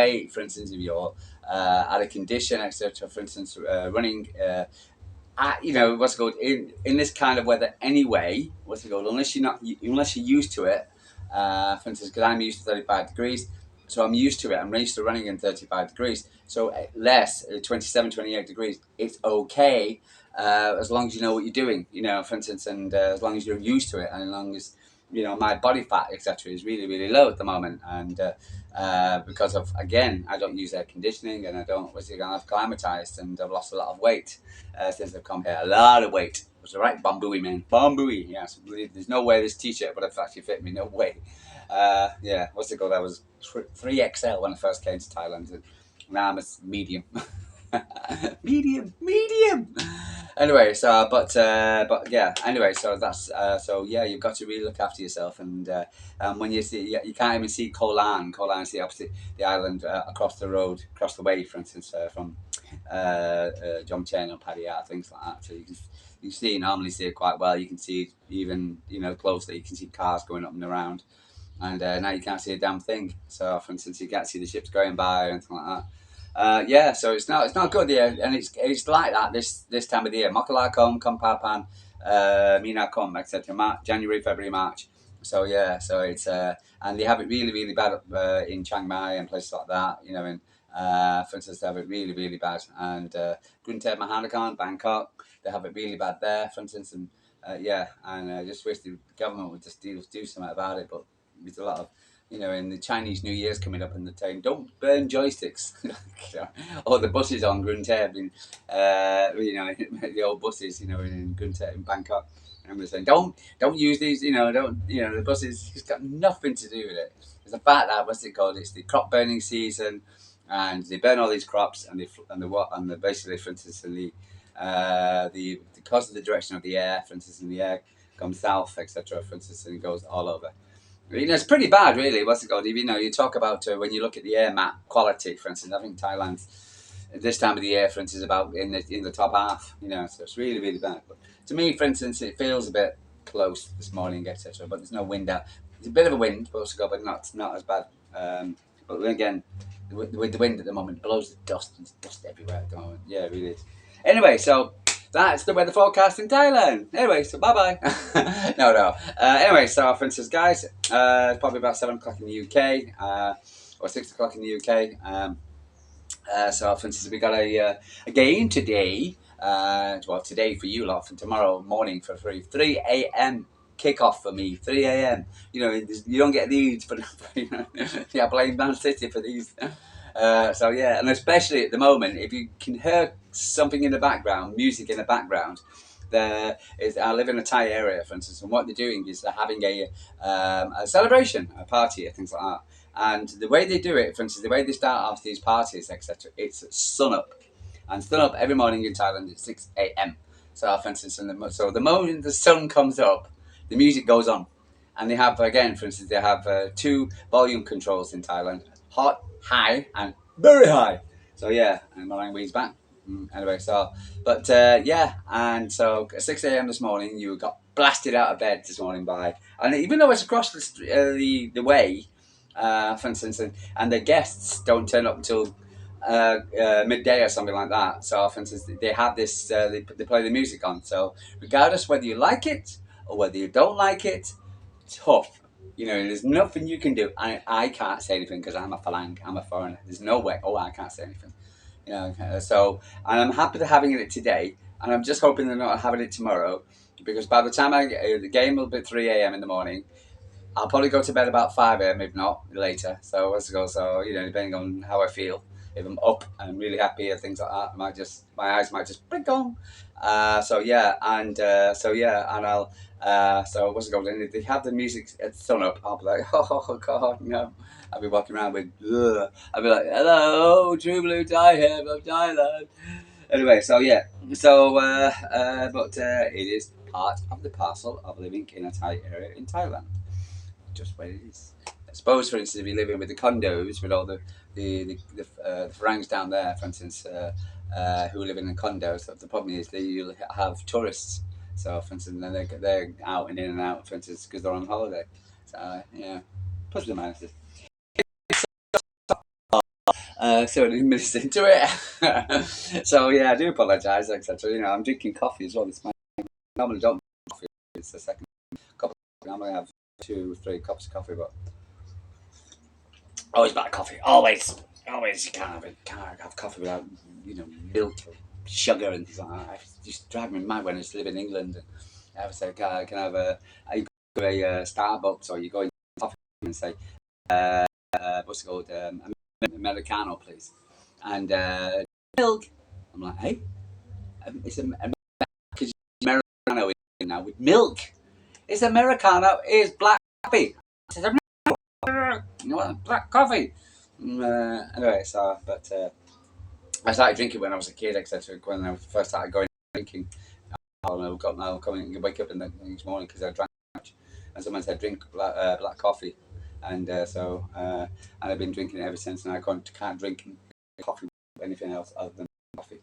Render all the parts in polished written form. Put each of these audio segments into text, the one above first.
weight, for instance, if you're at a condition, etc. For instance, running. What's it called in this kind of weather anyway. What's it called? Unless you're used to it. For instance, because I'm used to 35 degrees, so I'm used to it. I'm used to running in 35 degrees. So less 27, 28 degrees, it's okay as long as you know what you're doing. For instance, and as long as you're used to it, and as long as my body fat, etc., is really, really low at the moment, and because of, again, I don't use air conditioning, and I don't. I've acclimatized, and I've lost a lot of weight since I've come here. A lot of weight. It was a right bambooey, man. Bambooey. Yes. There's no way this t-shirt would have actually fit me. No way. Yeah. What's it called? I was 3XL when I first came to Thailand, and now I'm a medium. medium. Anyway, but yeah. Anyway, so that's so yeah. You've got to really look after yourself, and when you see, you can't even see Koh Lan. Koh Lan is the opposite, the island across the road, across the way, for instance, from Jomtien or Pattaya, things like that. So normally see it quite well. You can see it even closely. You can see cars going up and around, and now you can't see a damn thing. So, for instance, you can't see the ships going by or anything like that. Yeah, so it's not good, yeah, and it's like that this time of the year. Makalakom, Kompapan, Minakom, etc. January, February, March. So yeah, so it's and they have it really, really bad in Chiang Mai and places like that. And for instance, they have it really, really bad. And Grunter Mahanakan, Bangkok, they have it really bad there, for instance. And yeah, and I just wish the government would just do something about it. But there's a lot of and the Chinese New Year's coming up, and the time don't burn joysticks. Or the buses on Grunter, the old buses, in Grunter in Bangkok. And we're saying, don't use these, the buses. It's got nothing to do with it. It's the fact that what's it called? It's the crop burning season, and they burn all these crops, and the basically, for instance, in the because of the direction of the air, for instance, in the air comes south, etc. For instance, and it goes all over. It's pretty bad, really. What's it called? You talk about when you look at the air map quality, for instance. I think Thailand's at this time of the year, for instance, about in the top half. So it's really, really bad. But to me, for instance, it feels a bit close this morning, etc. But there's no wind out. There's a bit of a wind, but not as bad. But then again, with the wind at the moment, it blows the dust. There's dust everywhere at the moment. Yeah, it really is. Anyway, so that's the weather forecast in Thailand. Anyway, so bye bye. No. Anyway, so for instance, guys, it's probably about 7 o'clock in the UK, or 6 o'clock in the UK. So for instance, we got a game today. Well, today for you lot, and tomorrow morning for 3 a.m. kickoff for me. 3 a.m. You don't get these, but yeah, playing Man City for these. So yeah, and especially at the moment, if you can hear something in the background, music in the background, I live in a Thai area, for instance, and what they're doing is they're having a celebration, a party, things like that. And the way they do it, for instance, the way they start off these parties, etc., it's sun up, and sun up every morning in Thailand at 6 a.m. So, for instance, so the moment the sun comes up, the music goes on, and they have, again, for instance, they have 2 volume controls in Thailand: hot, high, and very high. So yeah, and my language back. Anyway, so but yeah, and so at 6 a.m. this morning, you got blasted out of bed this morning and even though it's across the way, for instance, and the guests don't turn up until midday or something like that. So, for instance, they have this, they play the music on. So, regardless whether you like it or whether you don't like it, tough. There's nothing you can do. I can't say anything because I'm a Falang, I'm a foreigner. There's no way. Oh, I can't say anything. So, and I'm happy they're having it today, and I'm just hoping they're not having it tomorrow, because by the time the game will be 3 a.m. in the morning, I'll probably go to bed about 5 a.m. if not later. So let's go. So depending on how I feel, if I'm up and really happy and things like that, my eyes might just blink on. So yeah, and and I'll so what's it called? And if they have the music at sun up, I'll be like, oh god, no. I'll be walking around with, I'll be like, hello, True Blue Thai here from Thailand. Anyway, so yeah, so but it is part of the parcel of living in a Thai area in Thailand. Just what it is. I suppose, for instance, if you're living with the condos, with all the Farangs down there, for instance, who live in the condos, the problem is that you'll have tourists. So, for instance, then they're out and in and out, for instance, because they're on holiday. So, yeah, plus and minuses. So I didn't listen to it. So yeah, I do apologise, etc. You know, I'm drinking coffee as well. It's my normally don't drink coffee. It's the second cup. I normally have 2, 3 cups of coffee, but always black coffee. Always, always. You can't have coffee without milk or sugar and things like that. It just drive me mad when I used to live in England. And I would say, can I have you go to a Starbucks or you go in coffee and say, what's it called, Americano, please, and milk. I'm like, hey, it's because Americano is now with milk. It's Americano is black coffee. It's black coffee. Anyway, so but I started drinking when I was a kid, etc. When I first started going drinking, I got now coming wake up in the next morning because I drank too much, and someone said drink black coffee, and and I've been drinking it ever since. And I can't drink coffee or anything else other than coffee.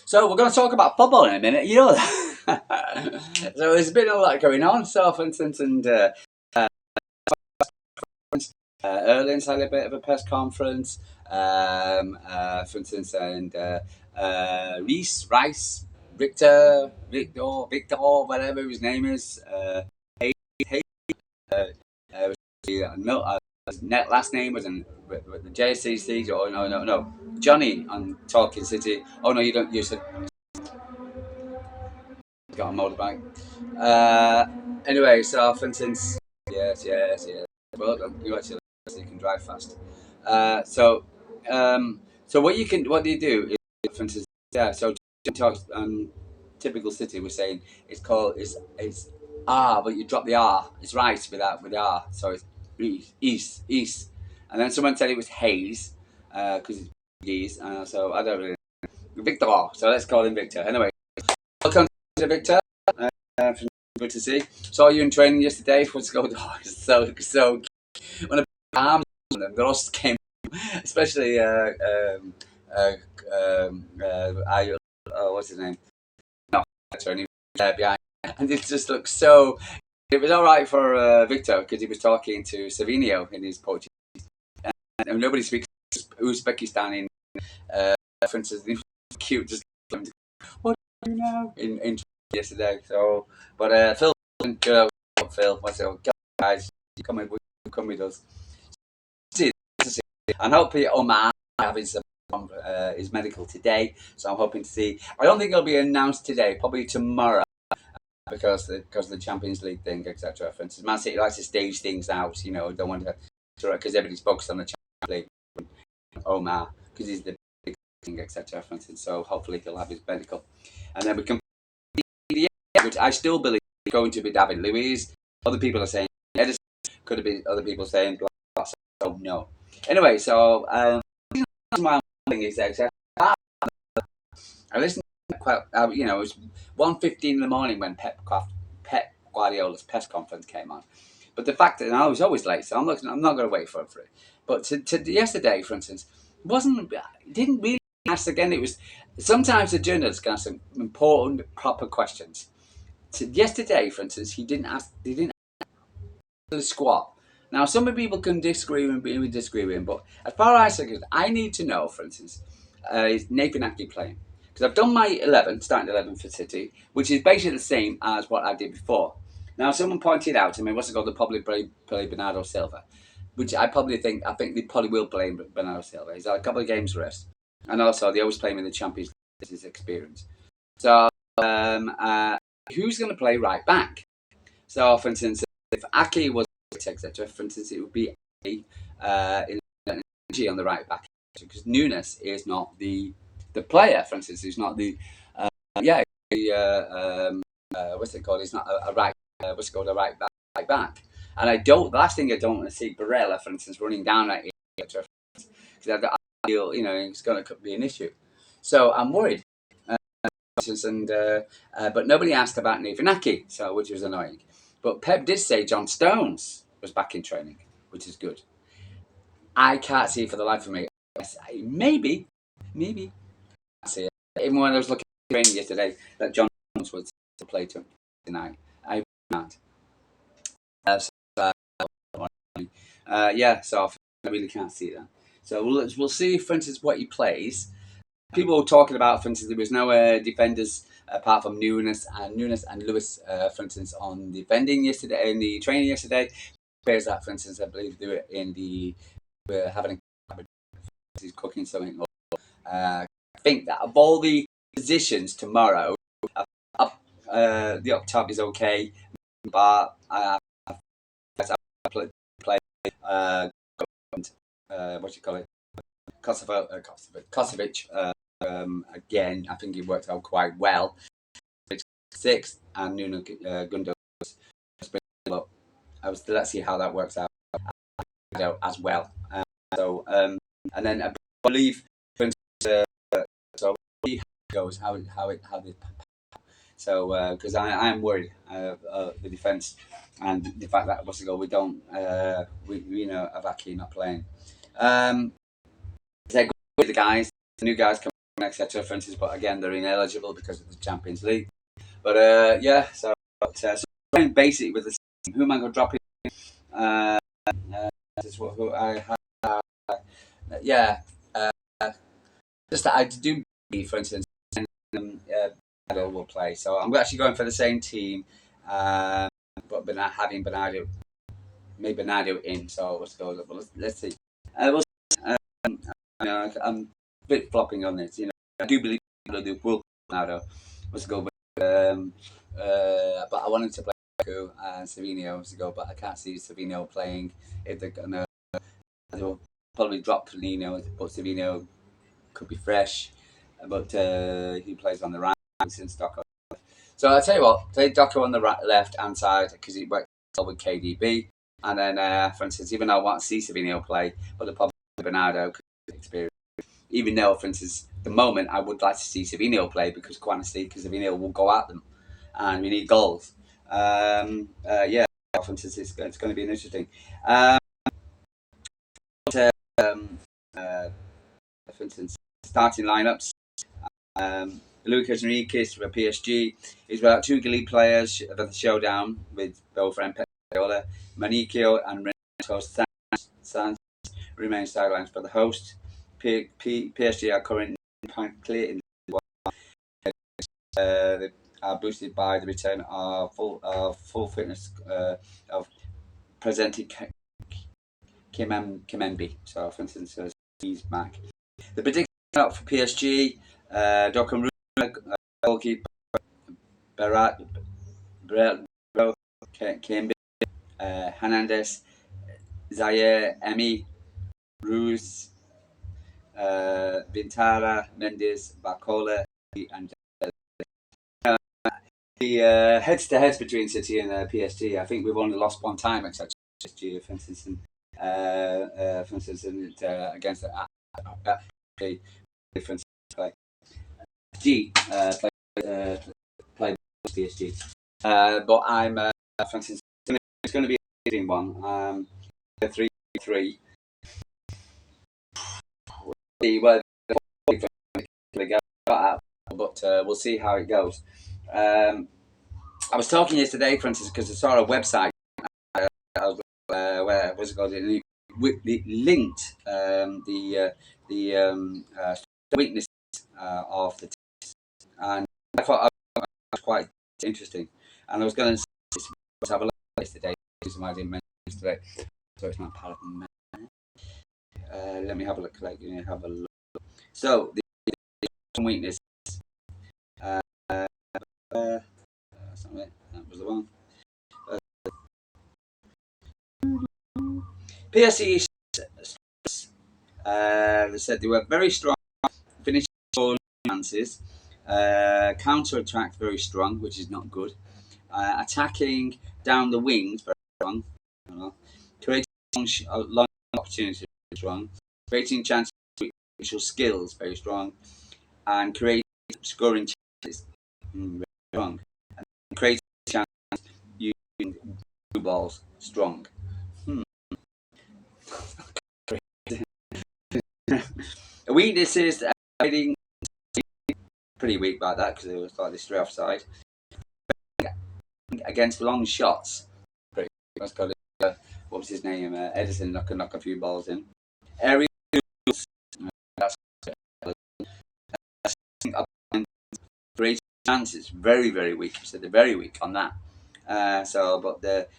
So we're going to talk about football in a minute, you know. So there's been a lot going on. So for instance, and Erling's had a bit of a press conference, for instance, and Rice, Victor, whatever his name is, Hay, uh, no, his last name was in the JCC. Oh no, Johnny on Talking City. Oh no, you don't. You said got a motorbike. Anyway, so for instance, yes. Well done. You actually can drive fast. Uh, so, so what do you do? For instance, yeah. So talks typical city. We're saying it's R, but you drop the R. It's right with the R. So it's east. And then someone said it was Hayes because it's East. So I don't really. Victor. So let's call him Victor. Anyway, welcome to Victor. Good to see. Saw you in training yesterday. What's going on? So when I put my arms on them, the rust came, especially what's his name? No, that's right. Behind, and it just looks so. It was all right for Victor because he was talking to Savinio in his Portuguese, and nobody speaks Uzbekistan in. For instance, it was cute. Just what do you know in yesterday. So, but Phil, Phil, what's it? Guys, you come with us. And hopefully Omar having some his medical today. So I'm hoping to see. I don't think it'll be announced today. Probably tomorrow because of the Champions League thing, etc. For instance, Man City likes to stage things out. You know, don't want to because everybody's focused on the Champions League. Omar because he's the big thing, etc. For instance, so hopefully he'll have his medical, and then we can. Which I still believe is going to be David Luiz. Other people are saying Edison. Could have been other people saying blah, so no. Anyway, so my thing is that I listened to quite, it was 1:15 in the morning when Pep Guardiola's press conference came on. But the fact that and I was always late, so I'm not going to wait for it. But to yesterday, for instance, didn't really ask again. It was sometimes the journalists can ask some important, proper questions. Yesterday, for instance, he didn't ask the squad. Now, some people can disagree with him, but as far as I'm concerned, I need to know, for instance, is Nathan Ake playing? Because I've done my starting 11 for City, which is basically the same as what I did before. Now, someone pointed out to me, what's it called? They'll probably play Bernardo Silva, which I think they probably will play Bernardo Silva. He's had a couple of games rest, and also they always play him in the Champions League. This is experience. So, who's going to play right back? So, for instance, if Ake was etc. For instance, it would be in energy on the right back because Nunes is not the player. For instance, he's not the what's it called? He's not a right what's it called a right back. And I don't. The last thing I don't want to see Barella, for instance, running down at etc. Because I feel it's going to be an issue. So I'm worried. But nobody asked about Nathan Ake, so which was annoying. But Pep did say John Stones was back in training, which is good. I can't see for the life of me. Maybe. I see it. Even when I was looking at training yesterday, that John Stones was to play tonight. I can't. So I really can't see that. So we'll see, for instance, what he plays. People were talking about, for instance, there was no defenders apart from Nunes and Lewis, for instance, on defending yesterday in the training yesterday. Players that, for instance, I believe they were in the having he's cooking something. I think that of all the positions tomorrow, the up top is okay, but I play what do you call it? Kosovic. Again, I think he worked out quite well. Sixth and Nuno Gundo. Let's see how that works out as well. And then I believe so how the because I am worried the defence and the fact that what's the goal we don't Avaki not playing. They're good with the guys, the new guys coming, etc. For instance, but again they're ineligible because of the Champions League. But so playing basic with the team. Who am I going to drop in? This is who I have. Just that I do believe, for instance, Bernardo will play. So I'm actually going for the same team, but having Bernardo, maybe Bernardo in. So let's see. I'm a bit flopping on this. I do believe Bernardo. Let's go. But I wanted to play Lukaku and Savinho to go, but I can't see Savinho playing. If they're gonna, they'll probably drop Firmino, but Savinho could be fresh. But he plays on the right since Doco. So I tell you what, play Doco on the left hand side because he works well with KDB. And then, for instance, even though I want to see Savinho play, but the problem with Bernardo experience. Even though, for instance, at the moment I would like to see Savinho play because quite honestly, because Savinho will go at them, and we need goals. For instance, it's going to be interesting. For instance, starting lineups. Lucas Enriquez for PSG. He's got two Gilly players for the showdown with girlfriend Pedrola. Manicchio and Renato Sanz remain sidelines for the host. PSG are currently clear in they are boosted by the return of full fitness of presenting Kimembe. So, for instance, he's back. The prediction out for PSG: Dokum goalkeeper Berat Kimbe, Hernandez, Zaire, Emi, Ruz, Vintara, Mendes, Barcola, and the heads-to-heads between City and PSG. I think we've only lost one time except PSG, for instance, against the difference play. Play PSG, but I'm for instance, it's going to be a leading one. 3-3. But we'll see how it goes. I was talking yesterday, for instance, because I saw a website where what's it called? It linked the weakness of the teams, and I thought it was quite interesting. And I was going to have a look at this today because I didn't mention this today, so it's not part of let me have a look. So the weakness. That's not it. That was the one. PSG they said they were very strong, finishing all chances, counter attack very strong, which is not good. Attacking down the wings very strong. Creating long opportunities very strong. Creating chances, visual skills very strong, and creating scoring chances very strong. And creating chances using blue balls strong. Weakness is pretty weak by that because it was like this straight offside against long shots. What was his name? Edison knock a few balls in. Area creating chances, very, very weak. So they're very weak on that. But uh,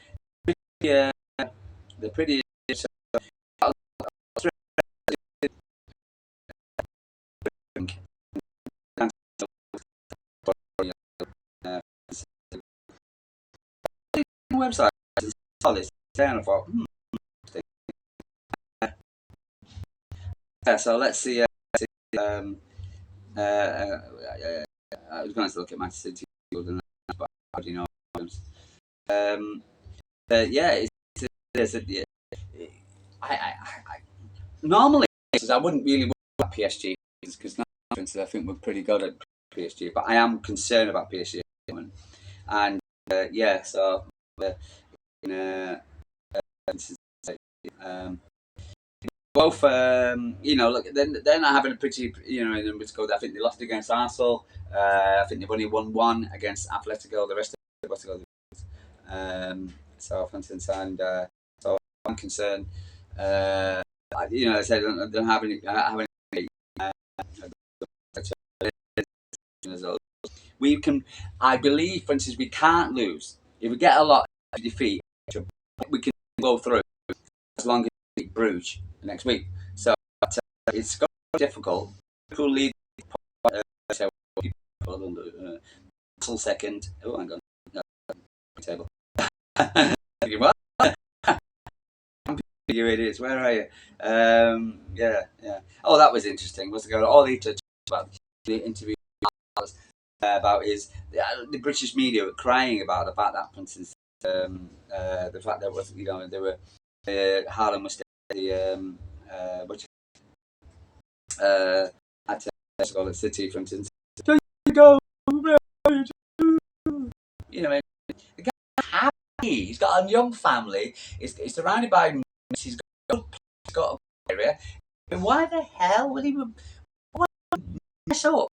they're pretty. Website solid. And I thought, yeah. So let's see. Um, uh, uh, I was going to look at Manchester City, but how do you know? Um, yeah, yeah, normally I wouldn't really worry about PSG because I think we're pretty good at PSG, but I am concerned about PSG and yeah, so uh, um, both look, they're not having a pretty in what's called. I think they lost against Arsenal. I think they've only won one against Atletico. The rest of what's it called. So for instance, and so I'm concerned. I said I don't have any. We can. I believe, for instance, we can't lose if we get a lot of defeat. We can go through as long as we beat Bruges next week. So it's going to be difficult. Liverpool lead second. Oh, hang on. No, table. What? You idiots, where are you? Yeah, yeah. Oh, that was interesting. What's going on? All the about the interview about is the British media were crying about the fact that, for instance, the fact that was they were Haaland was the what at City, for instance. There you go. The guy's happy. He's got a young family. He's surrounded by. He's got a area. And why the hell would he mess up?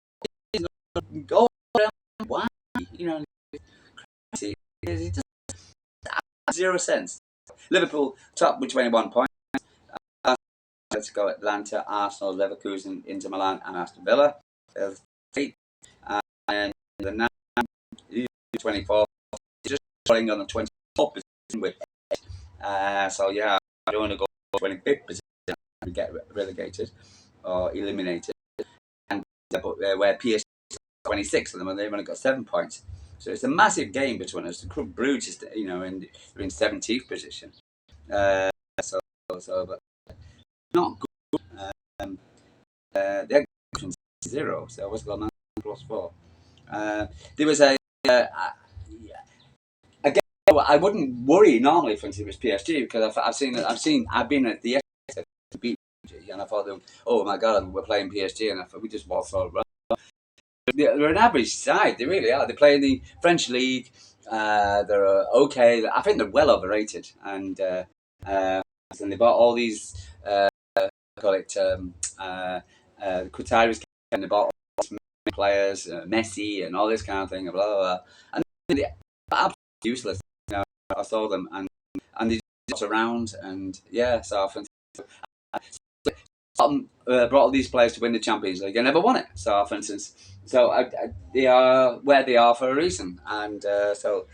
Go around. Why? It just zero sense. Liverpool top with 21 points. Let's go Atlanta, Arsenal, Leverkusen, Inter Milan, and Aston Villa. And the 24, just playing on the 24th position with. So yeah, I don't want to go 25th position and get relegated or eliminated. And where PSG 26 of them, and they've only got 7 points. So it's a massive game between us. The Club Brugge is, they're in 17th position. Uh, but not good. They're 0, so what's going on? +4. There was again. I wouldn't worry normally if it was PSG because I've been at the beat and I thought, oh my god, we're playing PSG, and I thought we just walked all around. They're an average side. They really are. They play in the French league. They're okay. I think they're well overrated, and they bought all these. Call it Qataris, and they bought all these players, Messi, and all this kind of thing, blah blah blah. And they're absolutely useless. I saw them, and they just around, and yeah. So I think brought all these players to win the Champions League. I never won it. So, for instance, they are where they are for a reason, and so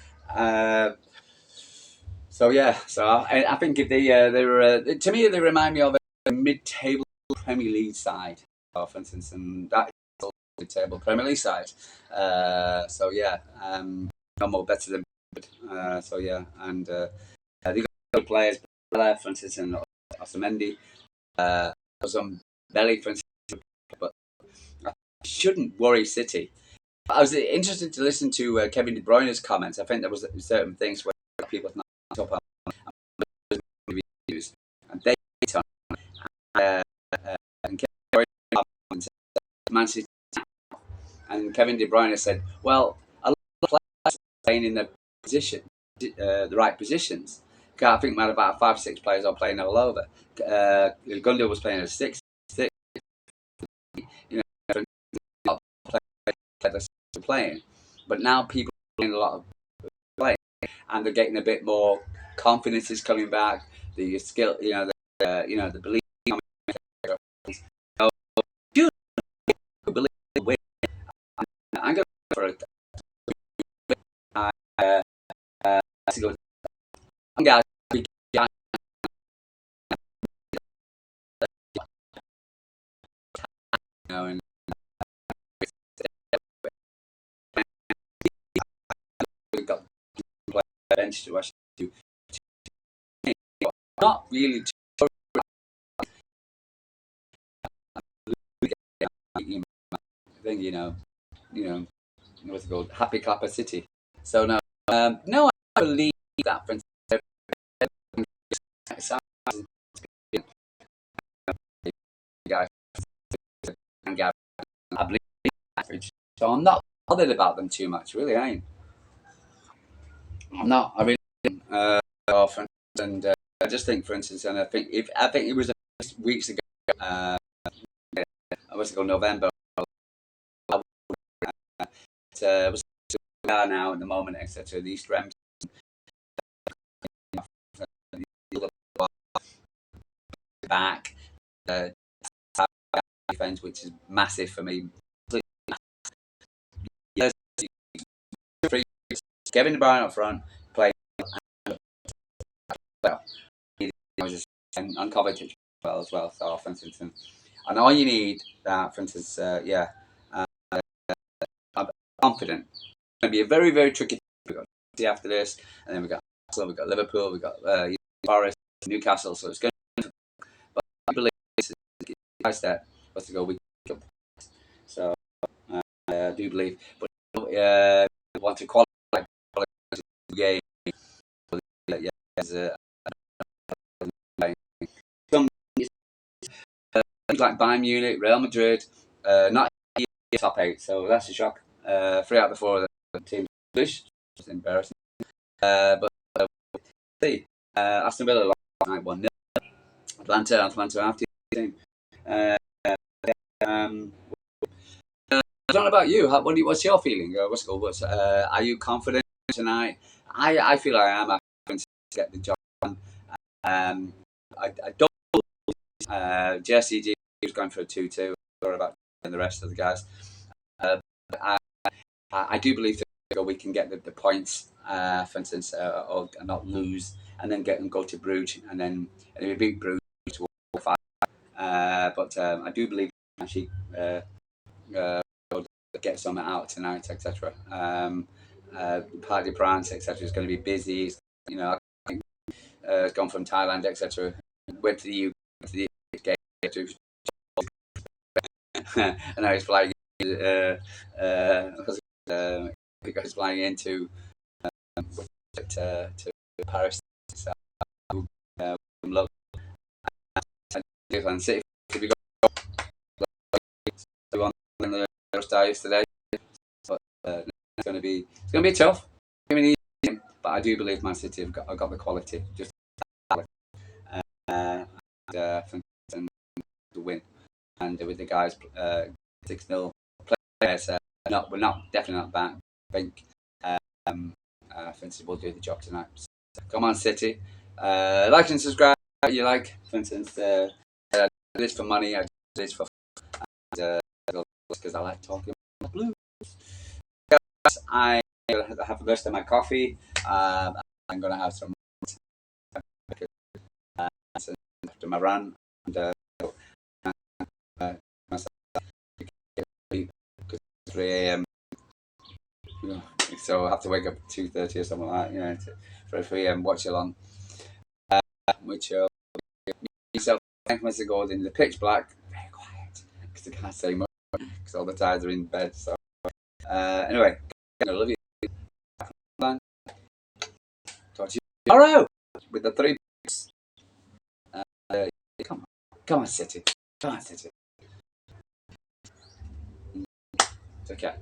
yeah. So I think if they were to me they remind me of a mid-table Premier League side, for instance, and that is a mid-table Premier League side. So yeah, no more better than. So yeah, and they got good players, for instance, and Osamendi. Some belly, for instance, but I shouldn't worry City. I was interested to listen to Kevin De Bruyne's comments. I think there was certain things where people not up on reviews, and they and Kevin De Bruyne Man City, and Kevin De Bruyne said, "Well, a lot of players playing in the position, the right positions. I think we had about 5 or 6 players are playing all over. Gundogan was playing as 6, you know, playing, but now people are playing a lot of play, and they're getting a bit more confidence is coming back. The skill, the belief. So, you believe win. for a to go guys, and we got bench to actually do. Not really. I think what's it called? Happy Clapper City. So no, no, I believe that. For instance, guys, I believe that. So I'm not bothered about them too much. Really, I ain't. I'm not. I really. For instance, and I just think, for instance, and I think it was weeks ago. What's it called? November. Was now at the moment, etc. The East Rems back, defense, which is massive for me. Yes, Kevin De Bruyne up front, playing well. He was just uncovered well as well. So, for instance, and all you need, for instance, I'm confident. It's going to be a very, very tricky. We've got after this, and then we've got Liverpool, we've got Forest, Newcastle. So it's going to. But I believe it's a step. What's to go? So I do believe, but want to qualify the game. Yeah, some like Bayern Munich, Real Madrid, not top 8, so that's a shock. 3 out of the 4 of the teams English, just embarrassing. But see, Aston Villa last night 1-0. Atlanta after team. I don't know about you. What's your feeling? Are you confident tonight? I feel I am. I can get the job done. I don't. Jesse G was going for a 2-2. Sorry about the rest of the guys. I do believe that we can get the points, for instance, or not lose, and then go to Bruges, and then we beat Bruges to 5. But I do believe actually get some out tonight, etc. Party France, etc. is going to be busy. It's gone from Thailand, etc. Went to the UK, to the game, and now he's flying. Because flying into to Paris. So, look, and City to be on the star yesterday. But it's going to be tough. But I do believe Man City have got the quality just and to win. And with the guys 6-0 players, we're definitely not bad. I think for instance, we'll do the job tonight. So, come on, City. Like and subscribe. You like, for instance, I do this for money. I do this for because I like talking about blues. I'm gonna have the rest of my coffee. I'm gonna have some after my run, and because 3 a.m. So I have to wake up at 2:30 or something like that, for 3 a.m. watch along, which yourself 10 minutes ago in the pitch black, very quiet because I can't say much because all the tides are in bed. So anyway, I love you. Talk to you tomorrow with the 3 picks. Come on, City. Come on, City. It's okay.